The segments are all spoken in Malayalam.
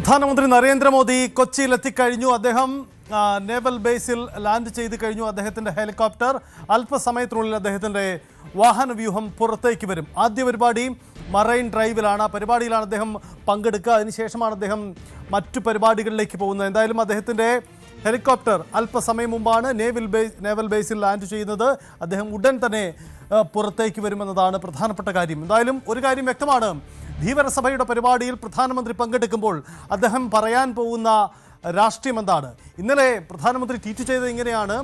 പ്രധാനമന്ത്രി നരേന്ദ്രമോദി കൊച്ചിയിലെത്തിക്കഴിഞ്ഞു. അദ്ദേഹം നേവൽ ബേസിൽ ലാൻഡ് ചെയ്ത് കഴിഞ്ഞു. അദ്ദേഹത്തിൻ്റെ ഹെലികോപ്റ്റർ അല്പസമയത്തിനുള്ളിൽ അദ്ദേഹത്തിൻ്റെ വാഹനവ്യൂഹം പുറത്തേക്ക് വരും. ആദ്യ പരിപാടി മറൈൻ ഡ്രൈവിലാണ്. ആ പരിപാടിയിലാണ് അദ്ദേഹം പങ്കെടുക്കുക. അതിനുശേഷമാണ് അദ്ദേഹം മറ്റു പരിപാടികളിലേക്ക് പോകുന്നത്. എന്തായാലും അദ്ദേഹത്തിൻ്റെ ഹെലികോപ്റ്റർ അല്പസമയം മുമ്പാണ് നേവൽ ബേസിൽ ലാൻഡ് ചെയ്യുന്നത്. അദ്ദേഹം ഉടൻ തന്നെ പുറത്തേക്ക് വരുമെന്നതാണ് പ്രധാനപ്പെട്ട കാര്യം. എന്തായാലും ഒരു കാര്യം വ്യക്തമാണ്, ധീവരസഭയുടെ പരിപാടിയിൽ പ്രധാനമന്ത്രി പങ്കെടുക്കുമ്പോൾ അദ്ദേഹം പറയാൻ പോകുന്ന രാഷ്ട്രീയം എന്താണ്? ഇന്നലെ പ്രധാനമന്ത്രി ട്വീറ്റ് ചെയ്തത് ഇങ്ങനെയാണ്: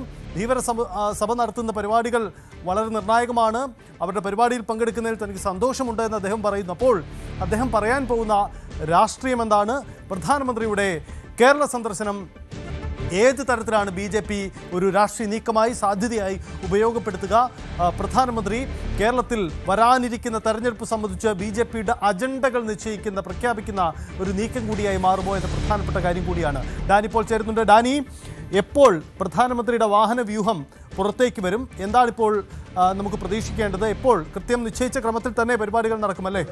സഭ നടത്തുന്ന പരിപാടികൾ വളരെ നിർണായകമാണ്, അവരുടെ പരിപാടിയിൽ പങ്കെടുക്കുന്നതിൽ തനിക്ക് സന്തോഷമുണ്ട് എന്ന് അദ്ദേഹം പറയുന്നു. അപ്പോൾ അദ്ദേഹം പറയാൻ പോകുന്ന രാഷ്ട്രീയം എന്താണ്? പ്രധാനമന്ത്രിയുടെ കേരള സന്ദർശനം ഏത് തരത്തിലാണ് BJP ഒരു രാഷ്ട്രീയ നീക്കമായി സാധ്യതയായി ഉപയോഗപ്പെടുത്തുക? പ്രധാനമന്ത്രി കേരളത്തിൽ വരാനിരിക്കുന്ന തെരഞ്ഞെടുപ്പ് സംബന്ധിച്ച് BJPയുടെ അജണ്ടകൾ നിശ്ചയിക്കുന്ന, പ്രഖ്യാപിക്കുന്ന ഒരു നീക്കം കൂടിയായി മാറുമോ എന്ന പ്രധാനപ്പെട്ട കാര്യം കൂടിയാണ്. ഡാനി ഇപ്പോൾ ചേരുന്നുണ്ട്. ഡാനി, എപ്പോൾ പ്രധാനമന്ത്രിയുടെ വാഹന വ്യൂഹം പുറത്തേക്ക് വരും? എന്താണിപ്പോൾ നമുക്ക് പ്രതീക്ഷിക്കേണ്ടത്? എപ്പോൾ കൃത്യം നിശ്ചയിച്ച ക്രമത്തിൽ തന്നെ പരിപാടികൾ നടക്കുമല്ലേ?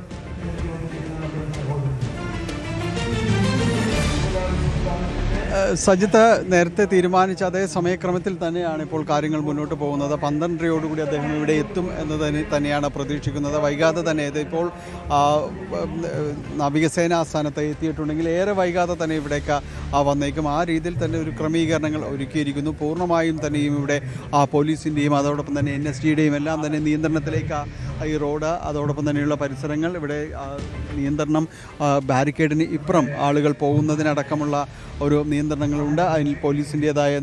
സജിത്ത് നേരത്തെ തീരുമാനിച്ച അതേ സമയക്രമത്തിൽ തന്നെയാണ് ഇപ്പോൾ കാര്യങ്ങൾ മുന്നോട്ട് പോകുന്നത്. 12:30 അദ്ദേഹം ഇവിടെ എത്തും എന്ന് തന്നെയാണ് പ്രതീക്ഷിക്കുന്നത്. വൈകാതെ തന്നെ ഇതിപ്പോൾ നാവികസേന ആസ്ഥാനത്ത് എത്തിയിട്ടുണ്ടെങ്കിൽ ഏറെ വൈകാതെ തന്നെ ഇവിടേക്ക് വന്നേക്കും. ആ രീതിയിൽ തന്നെ ഒരു ക്രമീകരണങ്ങൾ ഒരുക്കിയിരിക്കുന്നു. പൂർണ്ണമായും തന്നെയും ഇവിടെ പോലീസിൻ്റെയും അതോടൊപ്പം തന്നെ NSGയുടെയും എല്ലാം തന്നെ നിയന്ത്രണത്തിലേക്ക് ഈ റോഡ്, അതോടൊപ്പം തന്നെയുള്ള പരിസരങ്ങൾ, ഇവിടെ നിയന്ത്രണം, ബാരിക്കേഡിന് ഇപ്പുറം ആളുകൾ പോകുന്നതിനടക്കമുള്ള ഒരു നിയന്ത്രണങ്ങളുണ്ട്. അതിൽ പോലീസിൻ്റേതായ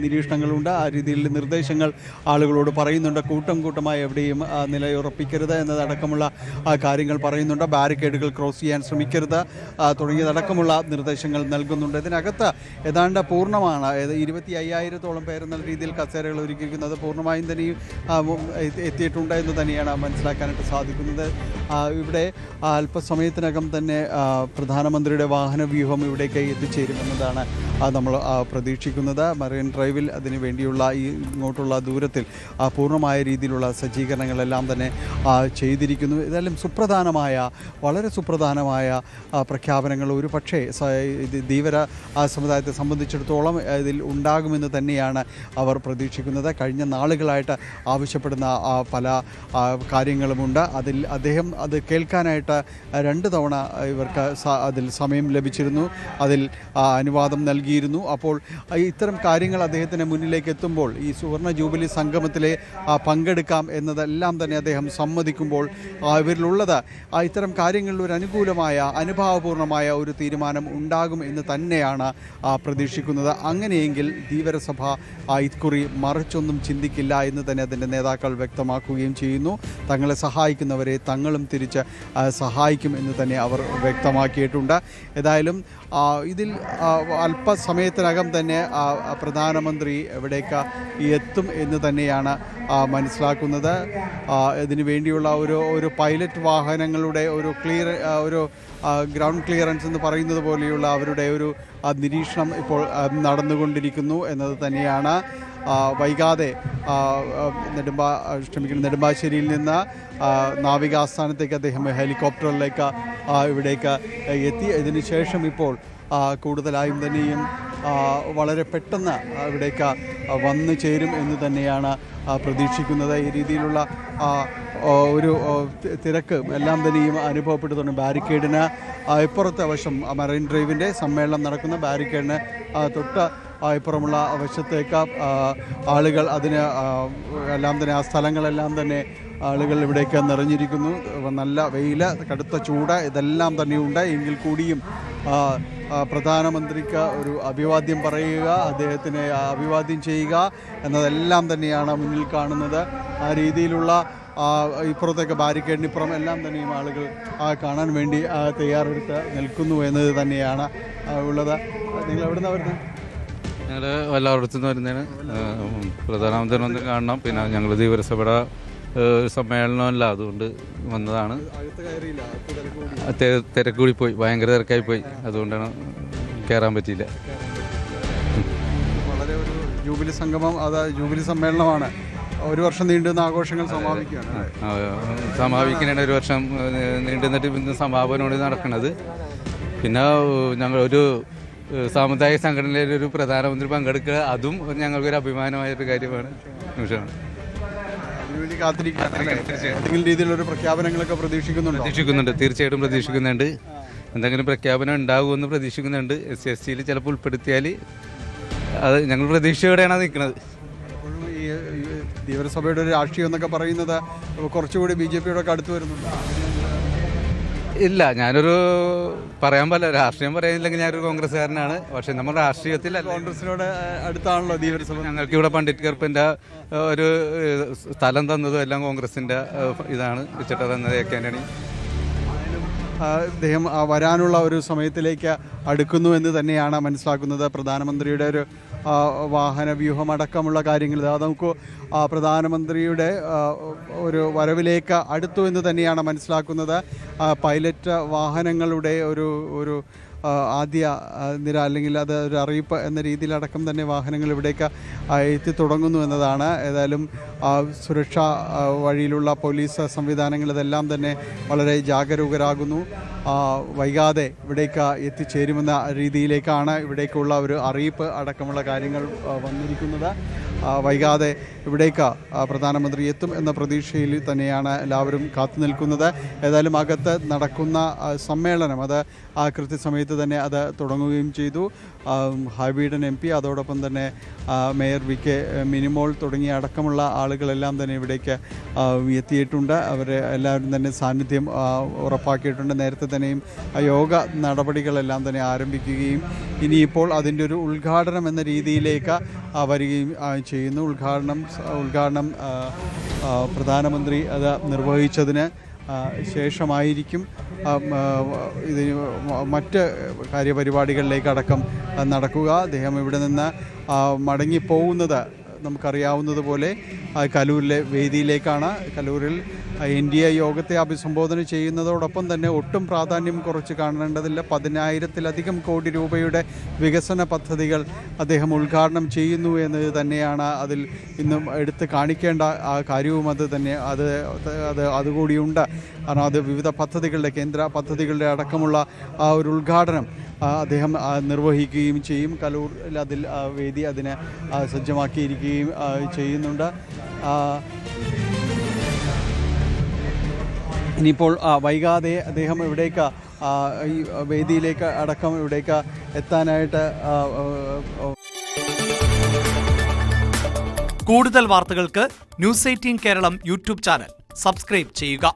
നിരീക്ഷണങ്ങളുണ്ട്. ആ രീതിയിൽ നിർദ്ദേശങ്ങൾ ആളുകളോട് പറയുന്നുണ്ട്. കൂട്ടമായി എവിടെയും നിലയുറപ്പിക്കരുത് എന്നതടക്കമുള്ള കാര്യങ്ങൾ പറയുന്നുണ്ട്. ബാരിക്കേഡുകൾ ക്രോസ് ചെയ്യാൻ ശ്രമിക്കരുത് തുടങ്ങിയതടക്കമുള്ള നിർദ്ദേശങ്ങൾ നൽകുന്നുണ്ട്. ഇതിനകത്ത് ഏതാണ്ട് പൂർണ്ണമാണ്. 25,000-ഓളം പേരെന്ന രീതിയിൽ കസേരകൾ ഒരുക്കിയിരിക്കുന്നത് പൂർണ്ണമായും തന്നെ എത്തിയിട്ടുണ്ട് എന്ന് തന്നെയാണ് മനസ്സിലാക്കാനായിട്ട് സാധിക്കുന്നത്. ഇവിടെ അല്പസമയത്തിനകം തന്നെ പ്രധാനമന്ത്രിയുടെ വാഹനവ്യൂഹം ഇവിടേക്ക് എത്തിച്ചേരുമെന്നതാണ് നമ്മൾ പ്രതീക്ഷിക്കുന്നത്. മറൈൻ ഡ്രൈവിൽ അതിനു വേണ്ടിയുള്ള ഇങ്ങോട്ടുള്ള ദൂരത്തിൽ പൂർണ്ണമായ രീതിയിലുള്ള സജ്ജീകരണങ്ങളെല്ലാം തന്നെ ചെയ്തിരിക്കുന്നു. ഇതെല്ലാം വളരെ സുപ്രധാനമായ പ്രഖ്യാപനങ്ങൾ ഒരു പക്ഷേ ധീവര സമുദായത്തെ സംബന്ധിച്ചിടത്തോളം ഇതിൽ ഉണ്ടാകുമെന്ന് തന്നെയാണ് അവർ പ്രതീക്ഷിക്കുന്നത്. കഴിഞ്ഞ നാളുകളായിട്ട് ആവശ്യപ്പെടുന്ന പല കാര്യങ്ങളുമുണ്ട്. അദ്ദേഹം അത് കേൾക്കാനായിട്ട് 2 തവണ ഇവർക്ക് അതിൽ സമയം ലഭിച്ചിരുന്നു, അതിൽ അനുവാദം നൽകിയിരുന്നു. അപ്പോൾ ഇത്തരം കാര്യങ്ങൾ അദ്ദേഹത്തിന് മുന്നിലേക്ക് എത്തുമ്പോൾ ഈ സുവർണ ജൂബിലി സംഗമത്തിലെ പങ്കെടുക്കാം എന്നതെല്ലാം തന്നെ അദ്ദേഹം സമ്മതിക്കുമ്പോൾ ഇവരിലുള്ളത് ഇത്തരം കാര്യങ്ങളിൽ ഒരു അനുകൂലമായ, അനുഭാവപൂർണമായ ഒരു തീരുമാനം ഉണ്ടാകും എന്ന് തന്നെയാണ് പ്രതീക്ഷിക്കുന്നത്. അങ്ങനെയെങ്കിൽ ധീവരസഭ ഇക്കുറി മറിച്ചൊന്നും ചിന്തിക്കില്ല എന്ന് തന്നെ അതിൻ്റെ നേതാക്കൾ വ്യക്തമാക്കുകയും ചെയ്യുന്നു. തങ്ങളെ സഹായിക്കുന്നവരെ തങ്ങളും തിരിച്ച് സഹായിക്കും എന്ന് തന്നെ അവർ വ്യക്തമാക്കിയിട്ടുണ്ട്. ഏതായാലും ഇതിൽ അല്പസമയത്തിനകം തന്നെ പ്രധാനമന്ത്രി ഇവിടേക്ക് എത്തും എന്ന് തന്നെയാണ് മനസ്സിലാക്കുന്നത്. ഇതിനു വേണ്ടിയുള്ള ഒരു പൈലറ്റ് വാഹനങ്ങളുടെ ഒരു ഗ്രൗണ്ട് ക്ലിയറൻസ് എന്ന് പറയുന്നത് പോലെയുള്ള അവരുടെ ഒരു നിരീക്ഷണം ഇപ്പോൾ നടന്നുകൊണ്ടിരിക്കുന്നു എന്നത് തന്നെയാണ്. വൈകാതെ നെടുമ്പാശ്ശേരിയിൽ നിന്ന് നാവികാസ്ഥാനത്തേക്ക് അദ്ദേഹം ഹെലികോപ്റ്ററിലേക്ക് ഇവിടേക്ക് എത്തി. ഇതിന് ശേഷം ഇപ്പോൾ കൂടുതലായും തന്നെയും വളരെ പെട്ടെന്ന് ഇവിടേക്ക് വന്നു ചേരും എന്ന് തന്നെയാണ് പ്രതീക്ഷിക്കുന്നത്. ഈ രീതിയിലുള്ള ഒരു തിരക്ക് എല്ലാം തന്നെയും അനുഭവപ്പെടുന്നുണ്ട്. ബാരിക്കേഡിന് ഇപ്പുറത്തെ വശം, മറൈൻ ഡ്രൈവിൻ്റെ സമ്മേളനം നടക്കുന്ന ബാരിക്കേഡിന് തൊട്ട് ഇപ്പുറമുള്ള വശത്തേക്ക് ആളുകൾ അതിന് എല്ലാം തന്നെ ആ സ്ഥലങ്ങളെല്ലാം തന്നെ ആളുകൾ ഇവിടേക്ക് നിറഞ്ഞിരിക്കുന്നു. നല്ല വെയിൽ, കടുത്ത ചൂട് ഇതെല്ലാം തന്നെയുണ്ട്. എങ്കിൽ കൂടിയും പ്രധാനമന്ത്രിക്ക് ഒരു അഭിവാദ്യം പറയുക, അദ്ദേഹത്തിനെ അഭിവാദ്യം ചെയ്യുക എന്നതെല്ലാം തന്നെയാണ് മുന്നിൽ കാണുന്നത്. ആ രീതിയിലുള്ള ഇപ്പുറത്തേക്ക് ബാരിക്കേഡിനിപ്പുറം എല്ലാം തന്നെയും ആളുകൾ കാണാൻ വേണ്ടി തയ്യാറെടുത്ത് നിൽക്കുന്നു എന്നത് തന്നെയാണ് ഉള്ളത്. നിങ്ങൾ എവിടെ നിന്നാണ് വരുന്നത്? ഞങ്ങൾ എല്ലായിടത്തു നിന്ന് വരുന്നതാണ്. പ്രധാനമന്ത്രി വന്ന് കാണണം. പിന്നെ ഞങ്ങൾ ധീവരസഭയുടെ സമ്മേളനമല്ല, അതുകൊണ്ട് വന്നതാണ്. തിരക്ക് കൂടി പോയി, ഭയങ്കര തിരക്കായി പോയി, അതുകൊണ്ടാണ് കയറാൻ പറ്റിയില്ല. വളരെ ഒരു ജൂബിലി സംഗമം, ജൂബിലി സമ്മേളനമാണ്. ഒരു വർഷം നീണ്ടുന്ന ആഘോഷങ്ങൾ സമാപിക്കാനാണ്. ഒരു വർഷം നീണ്ടുന്നിട്ട് ഇന്ന് സമാപനമാണ് നടക്കുന്നത്. പിന്നെ ഞങ്ങൾ ഒരു സാമുദായിക സംഘടനയിലെ ഒരു പ്രധാനമന്ത്രി പങ്കെടുക്കുക, അതും ഞങ്ങൾക്കൊരു അഭിമാനമായൊരു കാര്യമാണ്. നിമിഷമാണ് അതിനുവേണ്ടി കാത്തിരിക്കുകയാണ്. ഏതെങ്കിലും രീതിയിലൊരു പ്രഖ്യാപനങ്ങളൊക്കെ പ്രതീക്ഷിക്കുന്നുണ്ട്, തീർച്ചയായിട്ടും പ്രതീക്ഷിക്കുന്നുണ്ട്. എന്തെങ്കിലും പ്രഖ്യാപനം ഉണ്ടാകുമെന്ന് പ്രതീക്ഷിക്കുന്നുണ്ട്. SC/ST ചിലപ്പോൾ ഉൾപ്പെടുത്തിയാൽ അത് ഞങ്ങൾ പ്രതീക്ഷയോടെയാണ് നിൽക്കുന്നത്. ഈ ധീവരസഭയുടെ ഒരു രാഷ്ട്രീയം എന്നൊക്കെ പറയുന്നത് കുറച്ചുകൂടി BJPയുടെ ഒക്കെ അടുത്ത് വരുന്നുണ്ട്. ഇല്ല, ഞാനൊരു പറയാൻ പറ്റില്ല, രാഷ്ട്രീയം പറയുന്നില്ലെങ്കിൽ ഞാനൊരു കോൺഗ്രസ്സുകാരനാണ്. പക്ഷെ നമ്മൾ രാഷ്ട്രീയത്തിൽ കോൺഗ്രസിനോട് അടുത്താണല്ലോ ധീവരസഭ. ഞങ്ങൾക്ക് ഇവിടെ പണ്ഡിറ്റ് കറുപ്പിൻ്റെ ഒരു സ്ഥലം തന്നതും എല്ലാം കോൺഗ്രസിൻ്റെ ഇതാണ് വെച്ചിട്ട് തന്നത്. ആന്റണി അദ്ദേഹം വരാനുള്ള ഒരു സമയത്തിലേക്ക് അടുക്കുന്നു എന്ന് തന്നെയാണ് മനസ്സിലാക്കുന്നത്. പ്രധാനമന്ത്രിയുടെ ഒരു വാഹന വ്യൂഹമടക്കമുള്ള കാര്യങ്ങൾ അത് നമുക്ക് പ്രധാനമന്ത്രിയുടെ ഒരു വരവിലേക്ക് അടുത്തു എന്ന് തന്നെയാണ് മനസ്സിലാക്കുന്നത്. പൈലറ്റ് വാഹനങ്ങളുടെ ഒരു ആദ്യ നിര അല്ലെങ്കിൽ അത് ഒരു അറിയിപ്പ് എന്ന രീതിയിലടക്കം തന്നെ വാഹനങ്ങൾ ഇവിടേക്ക് എത്തി തുടങ്ങുന്നു എന്നതാണ്. ഏതായാലും സുരക്ഷാ വഴിയിലുള്ള പോലീസ് സംവിധാനങ്ങൾ ഇതെല്ലാം തന്നെ വളരെ ജാഗരൂകരാകുന്നു. വൈകാതെ ഇവിടേക്ക് എത്തിച്ചേരുമെന്ന രീതിയിലേക്കാണ് ഇവിടേക്കുള്ള ഒരു അറിയിപ്പ് അടക്കമുള്ള കാര്യങ്ങൾ വന്നിരിക്കുന്നത്. വൈകാതെ ഇവിടേക്ക് പ്രധാനമന്ത്രി എത്തും എന്ന പ്രതീക്ഷയിൽ തന്നെയാണ് എല്ലാവരും കാത്തു നിൽക്കുന്നത്. ഏതായാലും അകത്ത് നടക്കുന്ന സമ്മേളനം അത് കൃത്യസമയത്ത് തന്നെ അത് തുടങ്ങുകയും ചെയ്തു. ഹൈബീഡൻ MP അതോടൊപ്പം തന്നെ മേയർ VK മിനിമോൾ തുടങ്ങിയ അടക്കമുള്ള ആളുകളെല്ലാം തന്നെ ഇവിടേക്ക് എത്തിയിട്ടുണ്ട്. അവരെ എല്ലാവരും തന്നെ സാന്നിധ്യം ഉറപ്പാക്കിയിട്ടുണ്ട്. നേരത്തെ തന്നെയും യോഗ നടപടികളെല്ലാം തന്നെ ആരംഭിക്കുകയും ഇനിയിപ്പോൾ അതിൻ്റെ ഒരു ഉദ്ഘാടനം എന്ന രീതിയിലേക്ക് വരികയും ചെയ്യുന്നു. ഉദ്ഘാടനം പ്രധാനമന്ത്രി അത് നിർവഹിച്ചതിന് ശേഷമായിരിക്കും ഇതിന് മറ്റ് കാര്യപരിപാടികളിലേക്കടക്കം നടക്കുക. അദ്ദേഹം ഇവിടെ നിന്ന് മടങ്ങിപ്പോകുന്നത് നമുക്കറിയാവുന്നതുപോലെ കലൂരിലെ വേദിയിലേക്കാണ്. കലൂരിൽ NDA യോഗത്തെ അഭിസംബോധന ചെയ്യുന്നതോടൊപ്പം തന്നെ ഒട്ടും പ്രാധാന്യം കുറച്ച് കാണേണ്ടതില്ല. 10,000-ലധികം കോടി രൂപയുടെ വികസന പദ്ധതികൾ അദ്ദേഹം ഉദ്ഘാടനം ചെയ്യുന്നു എന്നത് തന്നെയാണ് അതിൽ ഇന്നും എടുത്ത് കാണിക്കേണ്ട ആ കാര്യവും. അത് തന്നെ അതുകൂടിയുണ്ട്. കാരണം അത് വിവിധ പദ്ധതികളുടെ കേന്ദ്ര പദ്ധതികളുടെ അടക്കമുള്ള ആ ഒരു ഉദ്ഘാടനം അദ്ദേഹം നിർവഹിക്കുകയും ചെയ്യും. കലൂരിൽ അതിൽ വേദി അതിനെ സജ്ജമാക്കിയിരിക്കുകയും ചെയ്യുന്നുണ്ട്. ഇനിയിപ്പോൾ വൈകാതെ അദ്ദേഹം ഇവിടേക്ക് ഈ വേദിയിലേക്ക് അടക്കം ഇവിടേക്ക് എത്താനായിട്ട് കൂടുതൽ വാർത്തകൾക്ക് News 18 Keralam YouTube channel subscribe ചെയ്യുക.